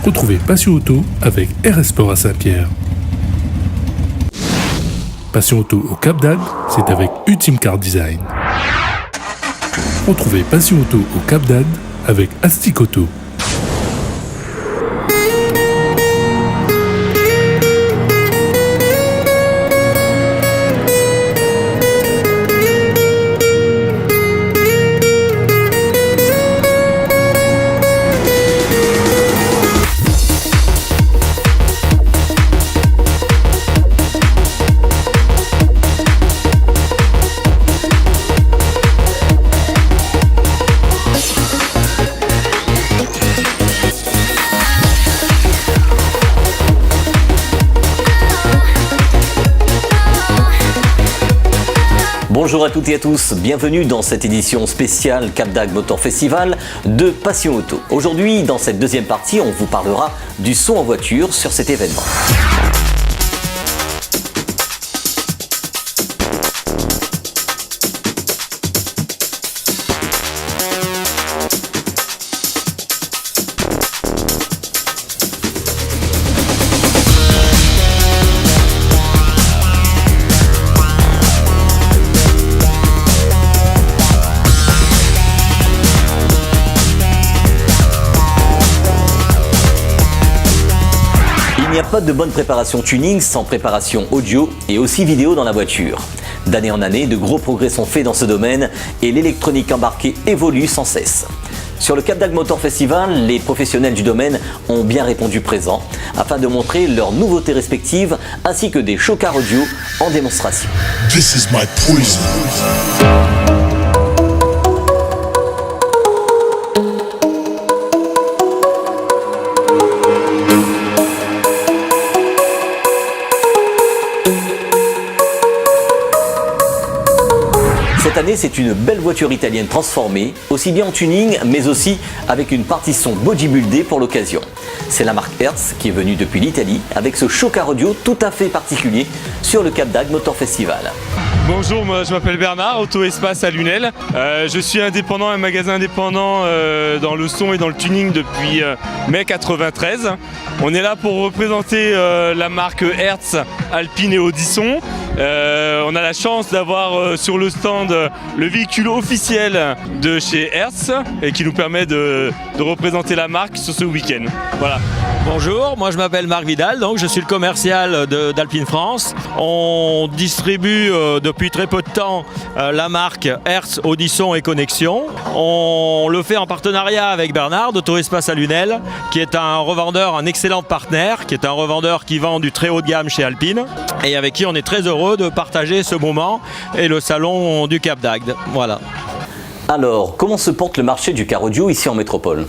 Retrouvez Passion Auto avec RS Sport à Saint-Pierre. Passion Auto au Cap d'Agde, c'est avec Ultime Car Design. Retrouvez Passion Auto au Cap d'Agde avec Astic Auto. Bonjour à toutes et à tous, bienvenue dans cette édition spéciale Cap d'Agde Motor Festival de Passion Auto. Aujourd'hui, dans cette deuxième partie, on vous parlera du son en voiture sur cet événement. Il n'y a pas de bonne préparation tuning sans préparation audio et aussi vidéo dans la voiture. D'année en année, de gros progrès sont faits dans ce domaine et l'électronique embarquée évolue sans cesse. Sur le Cap d'Agde Motor Festival, les professionnels du domaine ont bien répondu présent afin de montrer leurs nouveautés respectives ainsi que des chocars audio en démonstration. This is my poison. Cette année, c'est une belle voiture italienne transformée, aussi bien en tuning, mais aussi avec une partie son bodybuildée pour l'occasion. C'est la marque Hertz qui est venue depuis l'Italie avec ce chocar audio tout à fait particulier sur le Cap d'Agde Motor Festival. Bonjour, moi je m'appelle Bernard, Auto Espace à Lunel. Je suis indépendant, un magasin indépendant dans le son et dans le tuning depuis mai 93. On est là pour représenter la marque Hertz, Alpine et Audisson. On a la chance d'avoir sur le stand le véhicule officiel de chez Hertz et qui nous permet de représenter la marque sur ce week-end. Voilà. Bonjour, moi je m'appelle Marc Vidal, donc je suis le commercial d'Alpine France. On distribue depuis très peu de temps la marque Hertz, Audisson et Connexion. On le fait en partenariat avec Bernard d'Auto Espace à Lunel, qui est un revendeur, un excellent partenaire, qui est un revendeur qui vend du très haut de gamme chez Alpine et avec qui on est très heureux de partager ce moment et le salon du Cap d'Agde. Voilà. Alors, comment se porte le marché du car audio ici en métropole ?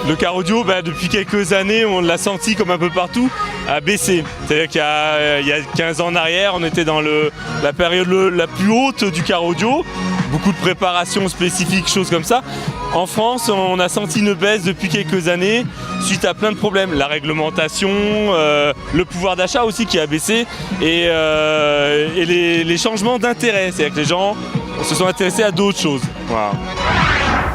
Le car audio, depuis quelques années, on l'a senti comme un peu partout, a baissé. C'est-à-dire qu'il y a 15 ans en arrière, on était dans la période la plus haute du car audio. Beaucoup de préparation spécifiques, choses comme ça. En France, on a senti une baisse depuis quelques années suite à plein de problèmes. La réglementation, le pouvoir d'achat aussi qui a baissé et les changements d'intérêt. C'est-à-dire que les gens se sont intéressés à d'autres choses. Voilà.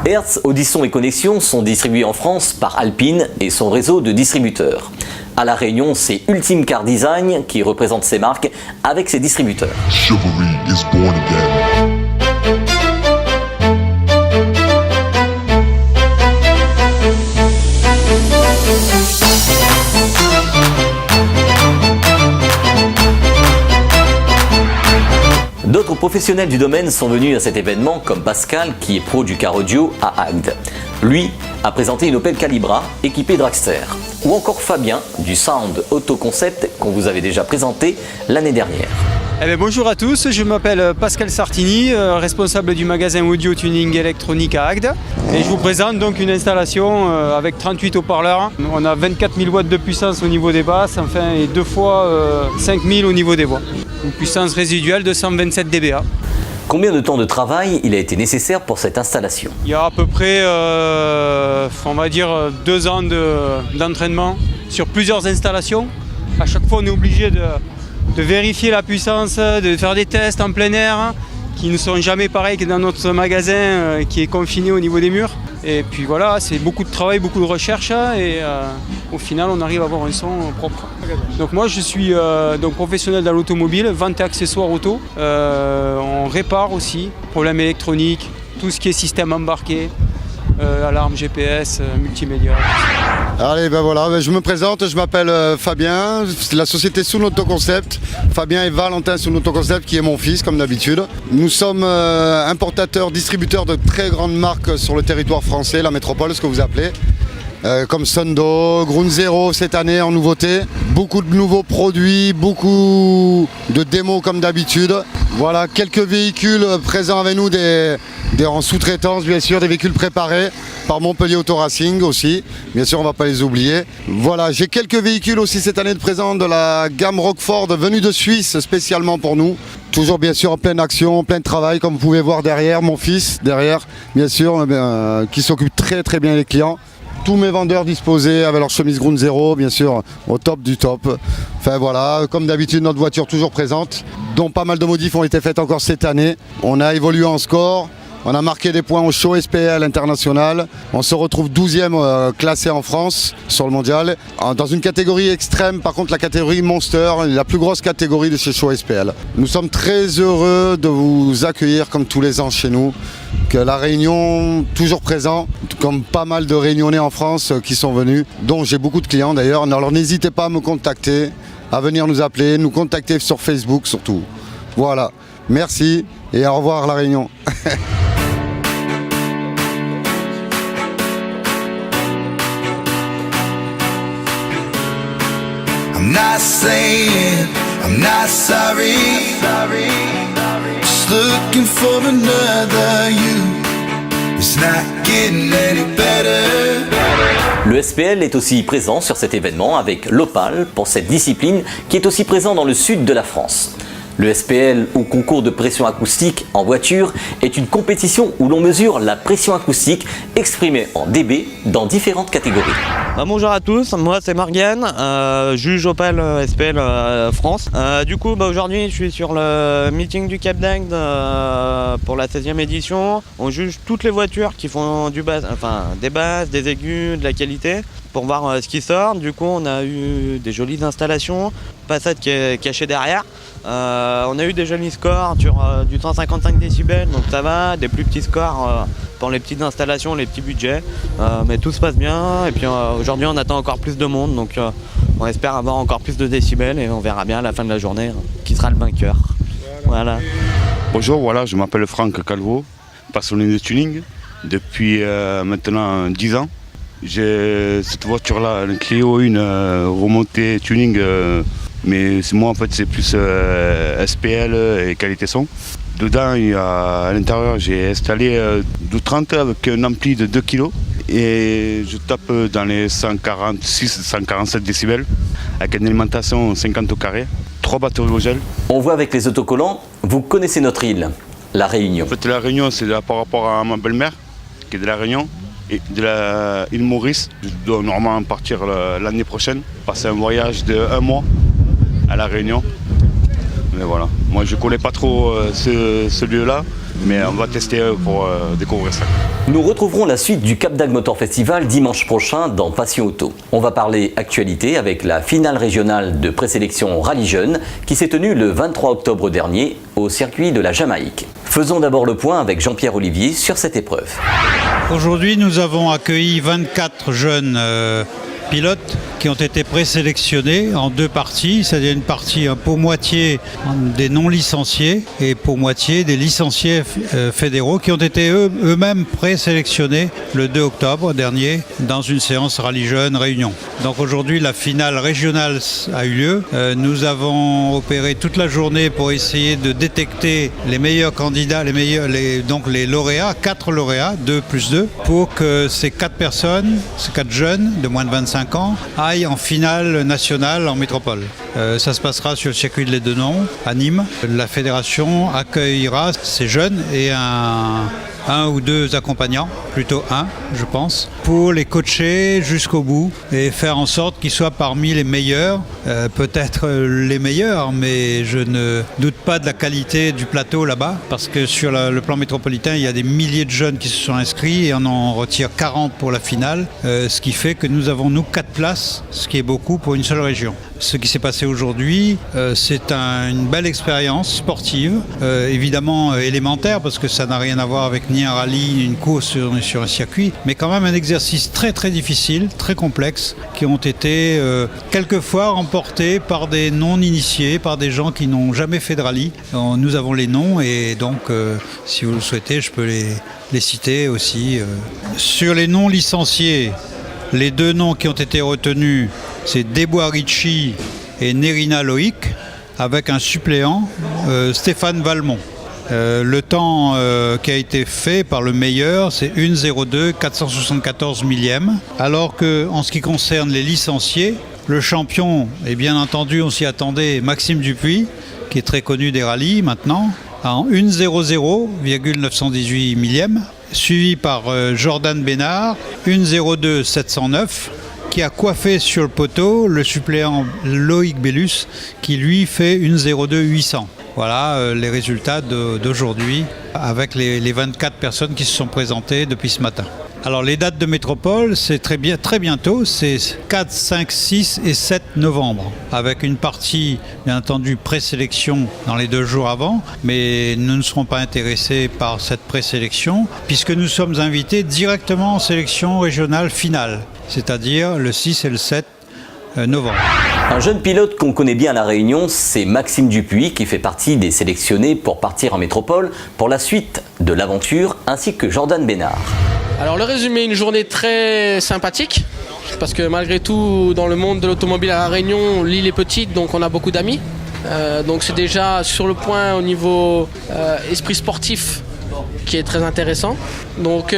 Hertz, Audisson et Connexion sont distribués en France par Alpine et son réseau de distributeurs. À La Réunion, c'est Ultime Car Design qui représente ces marques avec ses distributeurs. Chivalry is born again. D'autres professionnels du domaine sont venus à cet événement comme Pascal qui est pro du car audio à Agde. Lui a présenté une Opel Calibra équipée Dragster. Ou encore Fabien du Sound Auto Concept qu'on vous avait déjà présenté l'année dernière. Bonjour à tous, je m'appelle Pascal Sartini, responsable du magasin Audio Tuning Électronique à Agde. Et je vous présente donc une installation avec 38 haut-parleurs. On a 24 000 watts de puissance au niveau des basses, enfin, et 2 fois 5 000 au niveau des voix. Une puissance résiduelle de 127 dBA. Combien de temps de travail il a été nécessaire pour cette installation ? Il y a à peu près, on va dire, 2 ans d'entraînement sur plusieurs installations. À chaque fois, on est obligé de vérifier la puissance, de faire des tests en plein air qui ne sont jamais pareils que dans notre magasin qui est confiné au niveau des murs. Et puis voilà, c'est beaucoup de travail, beaucoup de recherche et au final on arrive à avoir un son propre. Donc moi je suis donc professionnel dans l'automobile, vente et accessoires auto. On répare aussi, problèmes électroniques, tout ce qui est système embarqué, alarme GPS, multimédia. Allez, ben voilà, je me présente, je m'appelle Fabien, c'est la société Soun Autoconcept. Fabien et Valentin Soun Autoconcept qui est mon fils comme d'habitude. Nous sommes importateurs, distributeurs de très grandes marques sur le territoire français, la métropole, ce que vous appelez. Comme Sundo, Ground Zero cette année en nouveauté. Beaucoup de nouveaux produits, beaucoup de démos comme d'habitude. Voilà, quelques véhicules présents avec nous, en sous-traitance bien sûr, des véhicules préparés par Montpellier Auto Racing aussi. Bien sûr, on ne va pas les oublier. Voilà, j'ai quelques véhicules aussi cette année de présent de la gamme Rockford venue de Suisse spécialement pour nous. Toujours bien sûr en pleine action, plein de travail comme vous pouvez voir derrière, mon fils derrière bien sûr, qui s'occupe très très bien des clients. Tous mes vendeurs disposés avec leur chemise Ground Zero, bien sûr, au top du top. Enfin voilà, comme d'habitude, notre voiture toujours présente, dont pas mal de modifs ont été faites encore cette année. On a évolué en score, on a marqué des points au show SPL international. On se retrouve 12e classé en France sur le mondial. Dans une catégorie extrême, par contre la catégorie Monster, la plus grosse catégorie de chez show SPL. Nous sommes très heureux de vous accueillir comme tous les ans chez nous. Que la Réunion, toujours présent, comme pas mal de Réunionnais en France qui sont venus, dont j'ai beaucoup de clients d'ailleurs. Alors n'hésitez pas à me contacter, à venir nous appeler, nous contacter sur Facebook surtout. Voilà, merci et au revoir la Réunion. I'm not saying I'm not sorry. Just looking for another you. It's not getting any better. Le SPL est aussi présent sur cet événement avec l'Opale pour cette discipline qui est aussi présent dans le sud de la France. Le SPL ou concours de pression acoustique en voiture est une compétition où l'on mesure la pression acoustique exprimée en dB dans différentes catégories. Bonjour à tous, moi c'est Morgane, juge Opel SPL France. Du coup aujourd'hui je suis sur le meeting du Cap d'Agde pour la 16e édition. On juge toutes les voitures qui font des basses, des aigus, de la qualité pour voir ce qui sort. Du coup on a eu des jolies installations, Passat qui est caché derrière. On a eu des jolis scores sur du 155 décibels, donc ça va, des plus petits scores pour les petites installations, les petits budgets, mais tout se passe bien. Et puis aujourd'hui on attend encore plus de monde, donc on espère avoir encore plus de décibels et on verra bien à la fin de la journée qui sera le vainqueur. Voilà. Bonjour, voilà, je m'appelle Franck Calvo, passionné de tuning depuis maintenant 10 ans. J'ai cette voiture-là, une Clio 1 remontée tuning. Mais moi en fait c'est plus SPL et qualité son. Dedans à l'intérieur j'ai installé 1230 avec un ampli de 2 kg et je tape dans les 146-147 décibels avec une alimentation 50 au carré, 3 batteries au gel. On voit avec les autocollants, vous connaissez notre île, la Réunion. En fait la Réunion c'est par rapport à ma belle-mère qui est de la Réunion. Et de l'île Maurice, je dois normalement partir l'année prochaine, passer un voyage de 1 mois à la Réunion. Mais voilà, moi je connais pas trop ce lieu-là, mais on va tester pour découvrir ça. Nous retrouverons la suite du Cap d'Agde Motor Festival dimanche prochain dans Passion Auto. On va parler actualité avec la finale régionale de présélection Rallye Jeune qui s'est tenue le 23 octobre dernier au circuit de la Jamaïque. Faisons d'abord le point avec Jean-Pierre Olivier sur cette épreuve. Aujourd'hui, nous avons accueilli 24 jeunes pilotes qui ont été présélectionnés en 2 parties, c'est-à-dire une partie pour moitié des non-licenciés et pour moitié des licenciés fédéraux qui ont été eux-mêmes présélectionnés le 2 octobre dernier dans une séance Rallye Jeune Réunion. Donc aujourd'hui la finale régionale a eu lieu. Nous avons opéré toute la journée pour essayer de détecter les meilleurs candidats, donc les lauréats, 4 lauréats, 2 plus 2, pour que ces 4 personnes, ces 4 jeunes de moins de 25 ans, aillent en finale nationale en métropole. Ça se passera sur le circuit de l'Édenon, à Nîmes. La fédération accueillera ces jeunes et un ou deux accompagnants, plutôt un, je pense, pour les coacher jusqu'au bout et faire en sorte qu'ils soient parmi les meilleurs, peut-être les meilleurs, mais je ne doute pas de la qualité du plateau là-bas, parce que sur le plan métropolitain, il y a des milliers de jeunes qui se sont inscrits et on en retire 40 pour la finale, ce qui fait que nous avons, nous, 4 places, ce qui est beaucoup pour une seule région. Ce qui s'est passé aujourd'hui, c'est une belle expérience sportive, évidemment élémentaire, parce que ça n'a rien à voir avec ni un rallye, ni une course sur un circuit, mais quand même un exercice très très difficile, très complexe, qui ont été quelquefois remportés par des non-initiés, par des gens qui n'ont jamais fait de rallye. Nous avons les noms et donc, si vous le souhaitez, je peux les citer aussi. Sur les non-licenciés, les 2 noms qui ont été retenus, c'est Debois Ricci et Nerina Loïc, avec un suppléant, Stéphane Valmont. Le temps qui a été fait par le meilleur, c'est 1:02 474 millième. Alors qu'en ce qui concerne les licenciés, le champion, et bien entendu on s'y attendait, Maxime Dupuis, qui est très connu des rallyes maintenant, en 1:00 918 millième. Suivi par Jordan Bénard, 1:02 709, qui a coiffé sur le poteau le suppléant Loïc Bellus, qui lui fait 1:02 800. Voilà les résultats d'aujourd'hui, avec les 24 personnes qui se sont présentées depuis ce matin. Alors les dates de métropole, c'est très bientôt, c'est 4, 5, 6 et 7 novembre, avec une partie, bien entendu, présélection dans les 2 jours avant, mais nous ne serons pas intéressés par cette présélection, puisque nous sommes invités directement en sélection régionale finale, c'est-à-dire le 6 et le 7 novembre. Un jeune pilote qu'on connaît bien à La Réunion, c'est Maxime Dupuis, qui fait partie des sélectionnés pour partir en métropole pour la suite de l'aventure, ainsi que Jordan Bénard. Alors le résumé, une journée très sympathique, parce que malgré tout, dans le monde de l'automobile à La Réunion, l'île est petite, donc on a beaucoup d'amis. Donc c'est déjà sur le point au niveau esprit sportif qui est très intéressant. Donc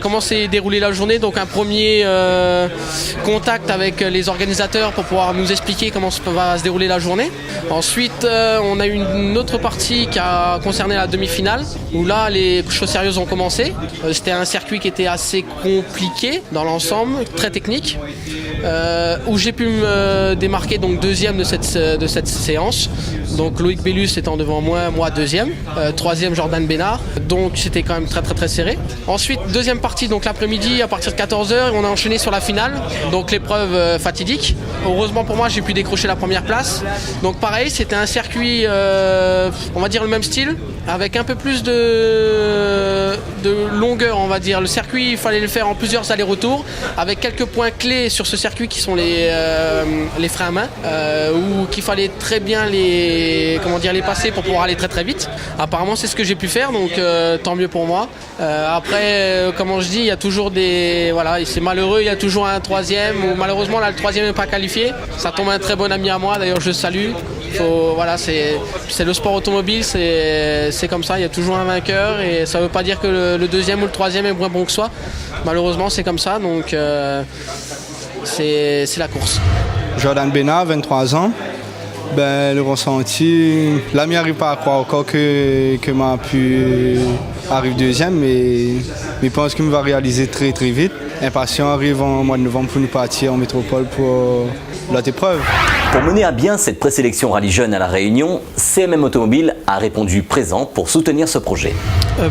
comment s'est déroulée la journée? Donc un premier contact avec les organisateurs pour pouvoir nous expliquer comment va se dérouler la journée. Ensuite on a eu une autre partie qui a concerné la demi-finale, où là les choses sérieuses ont commencé. C'était un circuit qui était assez compliqué dans l'ensemble, très technique, où j'ai pu me démarquer donc deuxième de cette séance. Donc Loïc Bellus étant devant moi deuxième, troisième Jordan Bénard, donc c'était quand même très très très serré. Ensuite deuxième partie, donc l'après-midi à partir de 14h, on a enchaîné sur la finale, donc l'épreuve fatidique. Heureusement pour moi j'ai pu décrocher la première place. Donc pareil, c'était un circuit, on va dire le même style, avec un peu plus de longueur, on va dire. Le circuit, il fallait le faire en plusieurs allers-retours, avec quelques points clés sur ce circuit qui sont les freins à main, où qu'il fallait très bien les passer pour pouvoir aller très très vite. Apparemment c'est ce que j'ai pu faire, donc tant mieux pour moi. Après, comme je dis, il y a toujours des... Voilà, c'est malheureux, il y a toujours un troisième, ou malheureusement là le troisième n'est pas qualifié. Ça tombe un très bon ami à moi, d'ailleurs je le salue. Voilà, c'est le sport automobile, c'est comme ça, il y a toujours un vainqueur, et ça ne veut pas dire que le deuxième ou le troisième est moins bon que soi. Malheureusement c'est comme ça, donc c'est la course. Jordan Bénard, 23 ans. Le ressenti, là je n'arrive pas à croire encore que m'a pu arriver deuxième, mais je pense qu'il va réaliser très très vite. Impatient arrive en mois de novembre pour nous partir en métropole pour l'autre épreuve. Pour mener à bien cette présélection rallye jeune à La Réunion, CMM Automobile a répondu présent pour soutenir ce projet.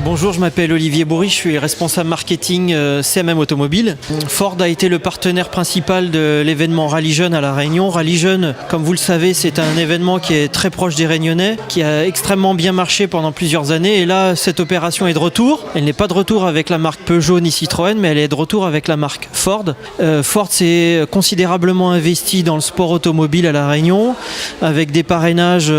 Bonjour, je m'appelle Olivier Bourri, je suis responsable marketing CMM Automobile. Ford a été le partenaire principal de l'événement Rallye Jeune à La Réunion. Rallye Jeune, comme vous le savez, c'est un événement qui est très proche des Réunionnais, qui a extrêmement bien marché pendant plusieurs années. Et là, cette opération est de retour. Elle n'est pas de retour avec la marque Peugeot ni Citroën, mais elle est de retour avec la marque Ford. Ford s'est considérablement investi dans le sport automobile à La Réunion, avec des parrainages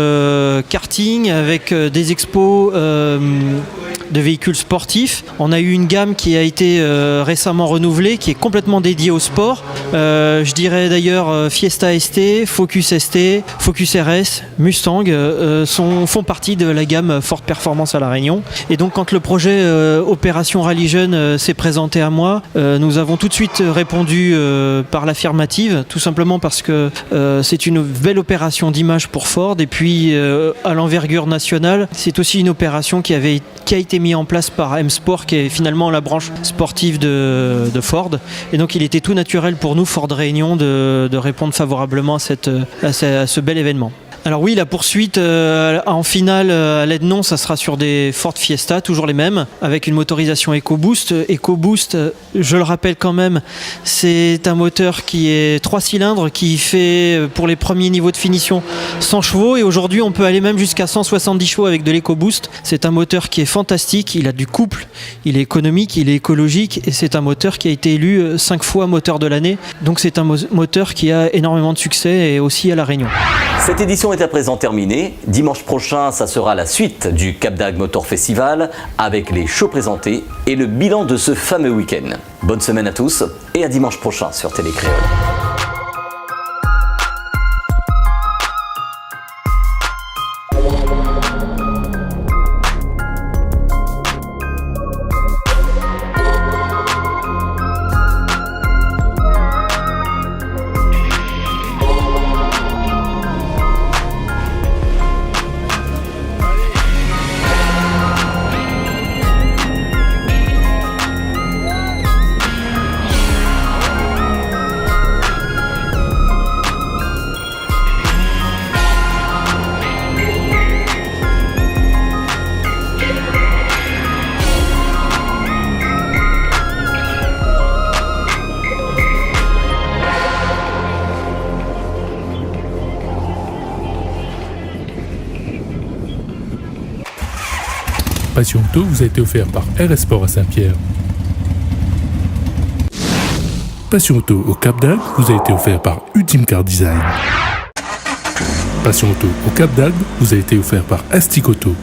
karting, avec des expos de véhicules sportifs. On a eu une gamme qui a été récemment renouvelée, qui est complètement dédiée au sport, Je dirais d'ailleurs Fiesta ST, Focus ST, Focus RS, Mustang font partie de la gamme Ford Performance à La Réunion. Et donc quand le projet Opération Rallye Jeune s'est présenté à moi, nous avons tout de suite répondu par l'affirmative, tout simplement parce que c'est une belle opération d'image pour Ford, et puis à l'envergure nationale, c'est aussi une opération qui a été mise en place par M-Sport, qui est finalement la branche sportive de Ford. Et donc il était tout naturel pour nous, Ford Réunion, de répondre favorablement à ce bel événement. Alors oui, la poursuite en finale à l'aide-non, ça sera sur des Ford Fiesta, toujours les mêmes, avec une motorisation EcoBoost. EcoBoost, je le rappelle quand même, c'est un moteur qui est 3 cylindres, qui fait pour les premiers niveaux de finition 100 chevaux, et aujourd'hui on peut aller même jusqu'à 170 chevaux avec de l'EcoBoost. C'est un moteur qui est fantastique, il a du couple, il est économique, il est écologique, et c'est un moteur qui a été élu 5 fois moteur de l'année. Donc c'est un moteur qui a énormément de succès, et aussi à La Réunion. Cette édition est à présent terminée. Dimanche prochain, ça sera la suite du Cap d'Agde Motor Festival avec les shows présentés et le bilan de ce fameux week-end. Bonne semaine à tous et à dimanche prochain sur Télé Créole. Passion Auto vous a été offert par RS Sport à Saint-Pierre. Passion Auto au Cap d'Agde vous a été offert par Ultime Car Design. Passion Auto au Cap d'Agde vous a été offert par Astic Auto.